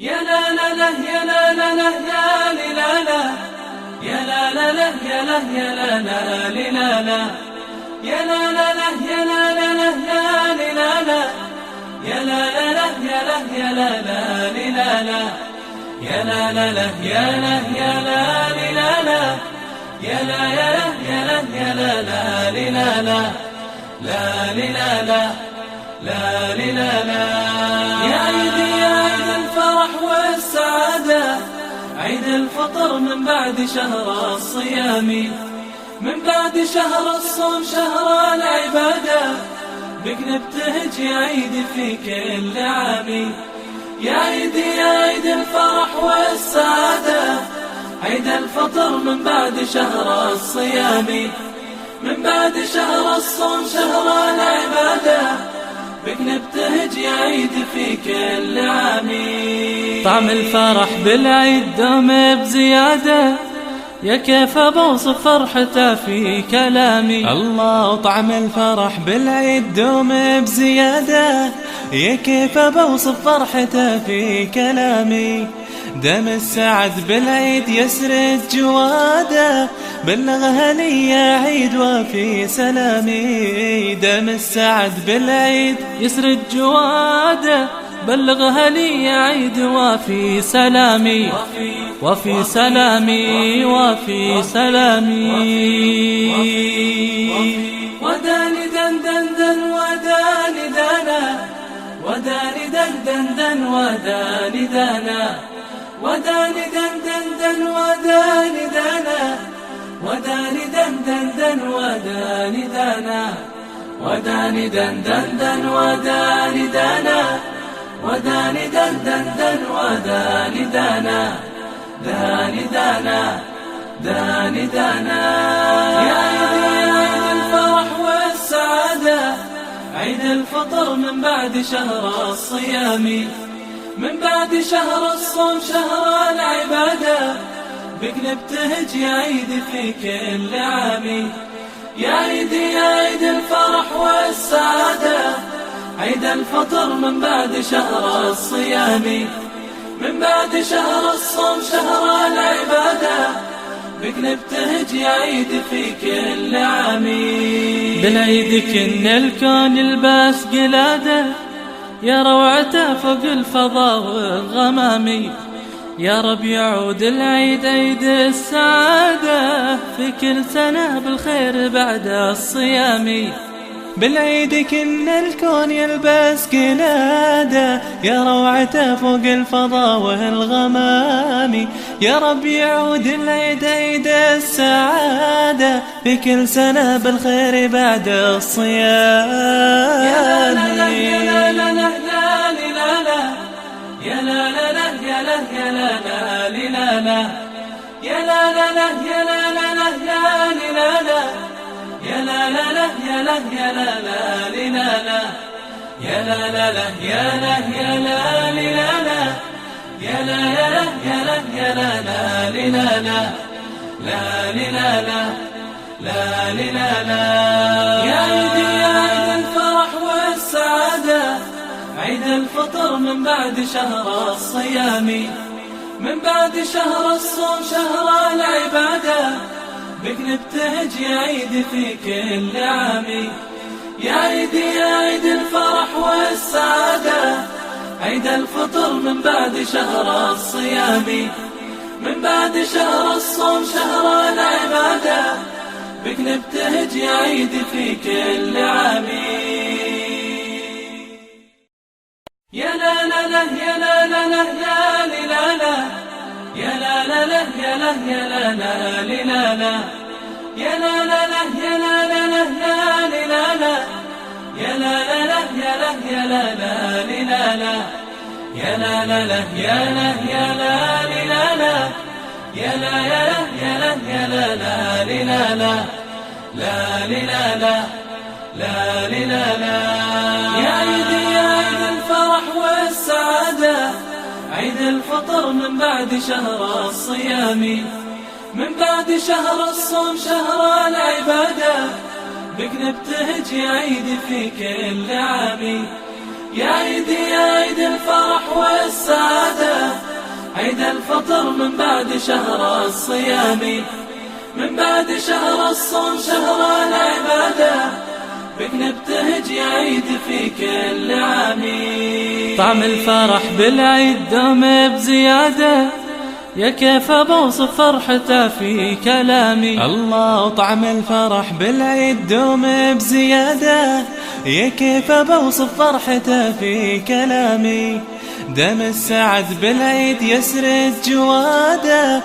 يا لا لا لا يا لا لا لا لا لا لا يا لا لا لا يا لا يا لا لا لا لا يا لا لا لا يا لا لا لا لا لا يا لا لا لا يا لا يا لا لا لا يا لا لا لا يا لا يا لا لا يا لا يا لا يا لا يا لا لا لا لا لا لا لا يا عيدي يا عيد الفرح والسعادة، عيد الفطر من بعد شهر الصيام، من بعد شهر الصوم شهر العبادة، بك نبتهج يا عيد في كل عام. يا عيدي يا عيد الفرح والسعادة، عيد الفطر من بعد شهر الصيام، من بعد شهر الصوم شهر العبادة، بك نبتهج يا عيد في كل عام. طعم الفرح بالعيد دوم بزيادة، يا كيف بوصف فرحته في كلامي. الله طعم الفرح بالعيد دوم بزيادة، يا كيف بوصف فرحته في كلامي. دم السعد بالعيد يسرد جواده، بلغها لي يا عيد وفي سلامي. دم السعد بالعيد يسرد جواده، بلغها لي يا عيد وفي سلامي، وفي سلامي، وفي سلامي. وداني دن دن دن وداني دانا، وداني دن دن دن وداني دانا، وداني دن دن دن وداني دانا، وداني دن دن دن وداني دانا، وداني دن دن دن وداني دانا، وداني دن دن دن وداني دانا، داني دانا داني دانا. يا عيدي يا عيد الفرح والسعادة، عيد الفطر من بعد شهر الصيام، من بعد شهر الصوم شهر العبادة، بك نبتهج يا عيد في كل عام. يا عيدي يا عيد الفرح والسعادة، عيد الفطر من بعد شهر الصيام، من بعد شهر الصوم شهر العبادة، بك نبتهج يا عيد في كل عام. بالعيد كن الكون يلبس قلادة، يا روعته فوق الفضاء والغمام. يا رب يعود العيد عيد السعادة، في كل سنة بالخير بعد الصيام. بالعيد كن الكون يلبس قلادة، يا روعته فوق الفضاء والغمام. يا رب يعود العيد عيد السعادة، في كل سنة بالخير بعد الصيام. يا لا لا يا لا لا لا لا لا يا لا لا لا يا لا يا لا لا لا يا لا لا لا يا لا لا لا لا يا لا لا لا يا لا يا لا لا يا لا لا لا يا لا يا لا لا يا لا يا لا يا لا يا لا لا يا عيدي يا عيد الفرح والسعادة، عيد الفطر من بعد شهر الصيام، من بعد شهر الصوم شهر العبادة، بك نبتهج يا عيد في كل عام. يا عيدي يا عيد الفرح والسعادة، عيد الفطر من بعد شهر الصيام، من بعد شهر الصوم شهر العبادة، بك نبتهج يا عيد في كل عام. يا لا لا لا يا لا لا لا لا لا يا لا لا لا يا لا يا لا لا يا لا لا لا يا لا لا لا يا لا لا لا يا لا يا لا لا يا لا لا لا يا لا يا لا يا لا يا لا يا لا يا لا لا يا عيدي يا عيد الفرح والسعادة، عيد الفطر من بعد شهر الصيام، من بعد شهر الصوم شهر العبادة، بك نبتهج يا عيد في كل عام. يا عيدي يا عيد الفرح والسعادة، نفطر من بعد شهر الصيام، من بعد شهر الصوم شهر العبادة، بك نبتهج يا عيد في كل عام. طعم الفرح بالعيد دوم بزيادة، يا كيف بوصف فرحته في كلامي. الله طعم الفرح بالعيد دوم بزيادة، يا كيف بوصف فرحته في كلامي. دم السعد بالعيد يسرد جواده.